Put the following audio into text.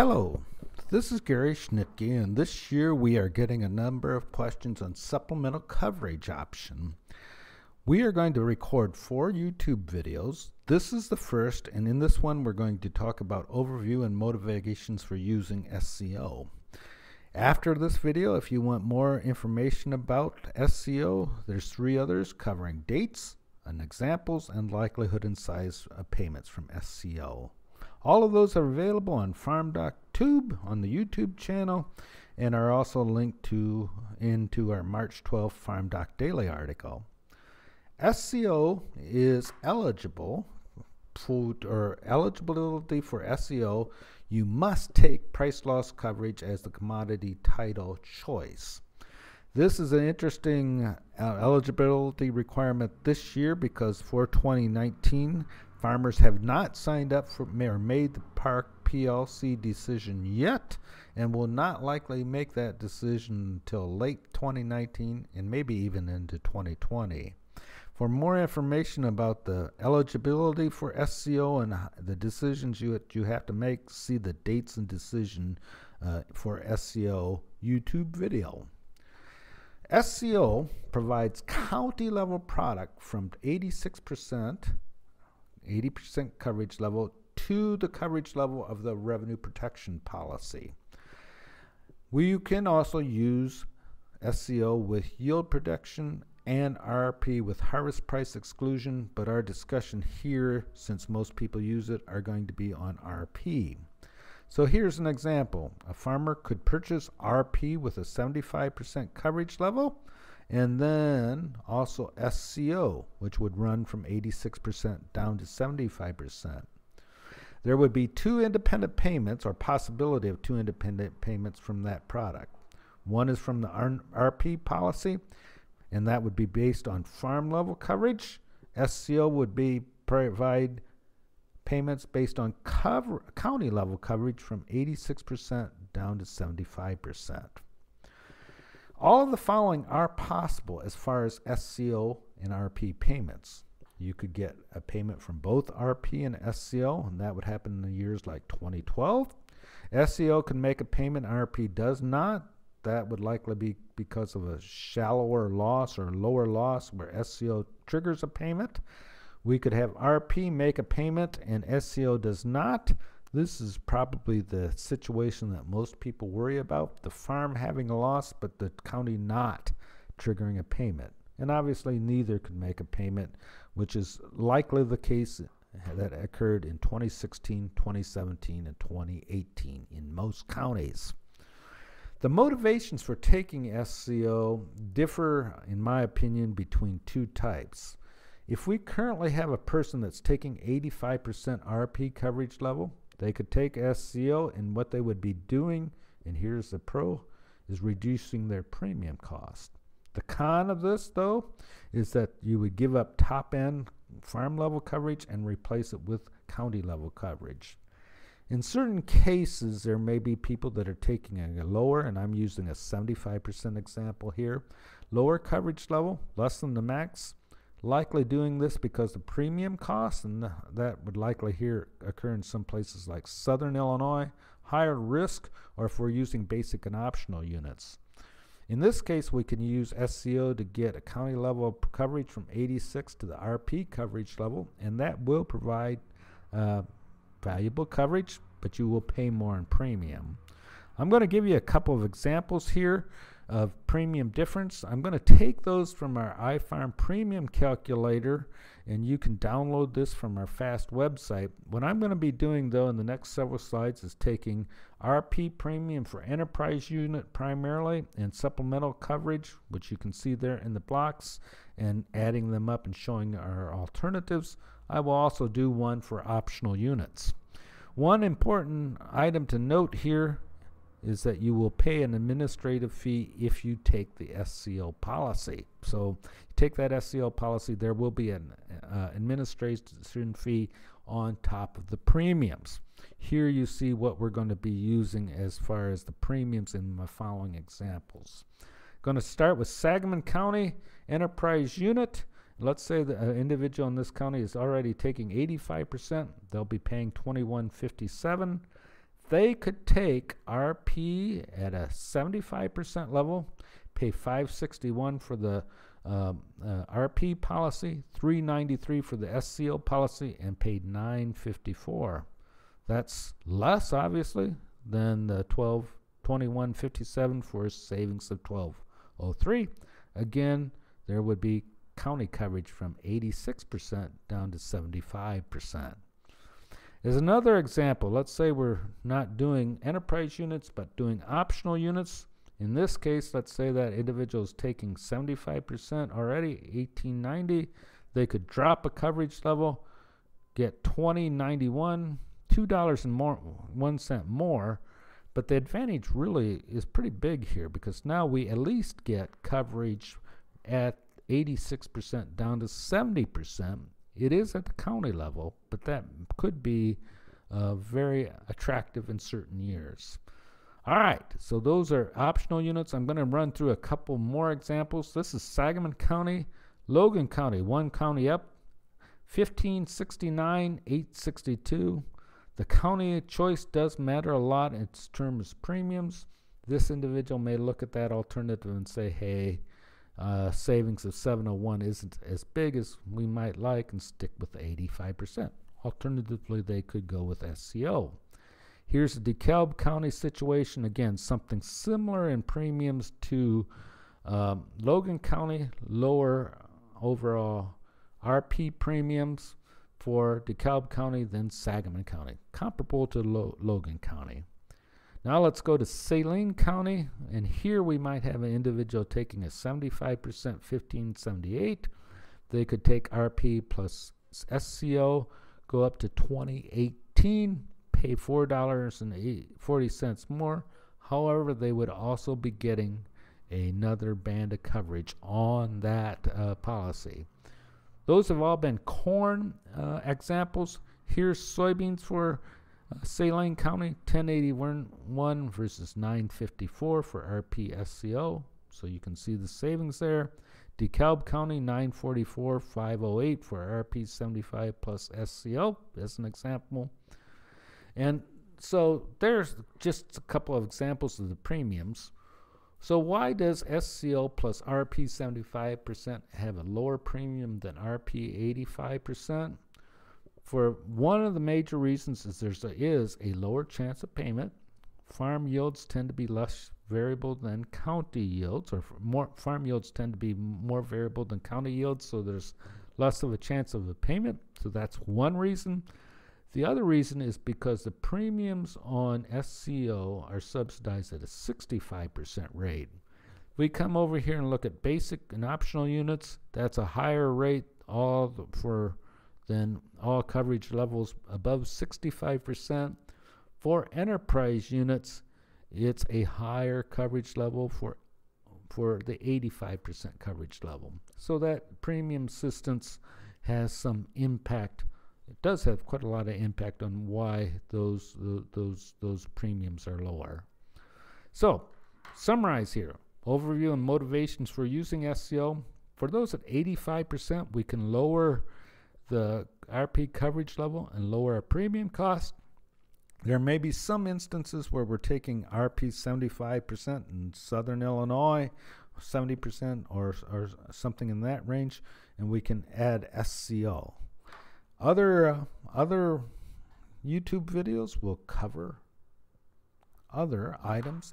Hello, this is Gary Schnitke, and this year we are getting a number of questions on Supplemental Coverage Option. We are going to record 4 YouTube videos. This is the first, and in this one we're going to talk about Overview and Motivations for using SCO. After this video, if you want more information about SCO, there's 3 others covering dates, and examples, and likelihood and size of payments from SCO. All of those are available on farm.tube on the YouTube channel and are also linked into our March 12th Farm Doc Daily article. SCO is eligibility for SCO. You must take price loss coverage as the commodity title choice. This is an interesting eligibility requirement this year because for 2019, farmers have not signed up for or made the Park PLC decision yet and will not likely make that decision until late 2019 and maybe even into 2020. For more information about the eligibility for SCO and the decisions you have to make, see the dates and decision for SCO YouTube video. SCO provides county level product from 80% coverage level to the coverage level of the revenue protection policy. You can also use SCO with yield protection and RP with harvest price exclusion, but our discussion here, since most people use it, are going to be on RP. So here's an example. A farmer could purchase RP with a 75% coverage level and then also SCO, which would run from 86% down to 75%. There would be 2 independent payments or possibility of 2 independent payments from that product. One is from the RP policy, and that would be based on farm level coverage. SCO would provide payments based on county level coverage from 86% down to 75%. All of the following are possible as far as SCO and RP payments. You could get a payment from both RP and SCO, and that would happen in the years like 2012. SCO can make a payment, RP does not. That would likely be because of a shallower loss or lower loss where SCO triggers a payment. We could have RP make a payment and SCO does not. This is probably the situation that most people worry about, the farm having a loss but the county not triggering a payment. And obviously neither could make a payment, which is likely the case that occurred in 2016, 2017, and 2018 in most counties. The motivations for taking SCO differ, in my opinion, between 2 types. If we currently have a person that's taking 85% RP coverage level, they could take SCO, and what they would be doing, and here's the pro, is reducing their premium cost. The con of this, though, is that you would give up top-end farm level coverage and replace it with county level coverage. In certain cases, there may be people that are taking a lower, and I'm using a 75% example here, lower coverage level, less than the max, likely doing this because the premium costs, and that would likely occur in some places like Southern Illinois, higher risk, or if we're using basic and optional units. In this case, we can use SCO to get a county level coverage from 86 to the RP coverage level, and that will provide valuable coverage, but you will pay more in premium. I'm going to give you a couple of examples here of premium difference. I'm going to take those from our iFarm premium calculator, and you can download this from our FAST website. What I'm going to be doing, though, in the next several slides is taking RP premium for enterprise unit primarily and supplemental coverage, which you can see there in the blocks, and adding them up and showing our alternatives. I will also do one for optional units. One important item to note here is that you will pay an administrative fee if you take the SCO policy. So you take that SCO policy, there will be an administration fee on top of the premiums. Here you see what we're going to be using as far as the premiums in my following examples. Going to start with Sangamon County Enterprise Unit. Let's say the individual in this county is already taking 85%. They'll be paying $21.57. they could take RP at a 75% level, pay $561 for the RP policy, $393 for the SCO policy, and paid $954. That's less, obviously, than the $21.57 for a savings of $12.03. Again, there would be county coverage from 86% down to 75%. As another example, let's say we're not doing enterprise units but doing optional units. In this case, let's say that individual is taking 75% already, $18.90. They could drop a coverage level, get $20.91, $2.01 more. But the advantage really is pretty big here, because now we at least get coverage at 86% down to 70%. It is at the county level, but that could be very attractive in certain years. All right, so those are optional units. I'm going to run through a couple more examples. This is Sangamon County, Logan County, one county up, $15.69, $8.62. The county choice does matter a lot in terms of premiums. This individual may look at that alternative and say, hey, savings of $701 isn't as big as we might like, and stick with 85%. Alternatively, they could go with SCO. Here's the DeKalb County situation. Again, something similar in premiums to Logan County, lower overall RP premiums for DeKalb County than Sangamon County, comparable to Logan County. Now let's go to Saline County, and here we might have an individual taking a 75%, $15.78. They could take RP plus SCO, go up to $20.18, pay $4.40 more. However, they would also be getting another band of coverage on that policy. Those have all been corn examples. Here's soybeans for Saline County, $10.81 versus $9.54 for RP SCO. So you can see the savings there. DeKalb County, $9.44, $5.08 for RP 75 plus SCO as an example. And so there's just a couple of examples of the premiums. So why does SCO plus RP 75% have a lower premium than RP 85%? For one of the major reasons is there is a lower chance of payment. Farm yields tend to be less variable than county yields, or farm yields tend to be more variable than county yields, so there's less of a chance of a payment. So that's one reason. The other reason is because the premiums on SCO are subsidized at a 65% rate. We come over here and look at basic and optional units. That's a higher rate than all coverage levels above 65%. For enterprise units, it's a higher coverage level for the 85% coverage level. So that premium assistance has some impact. It does have quite a lot of impact on why those premiums are lower. So, summarize here. Overview and motivations for using SCO. For those at 85%, we can lower the RP coverage level and lower our premium cost. There may be some instances where we're taking RP 75% in Southern Illinois, 70% or something in that range, and we can add SCO. Other YouTube videos will cover other items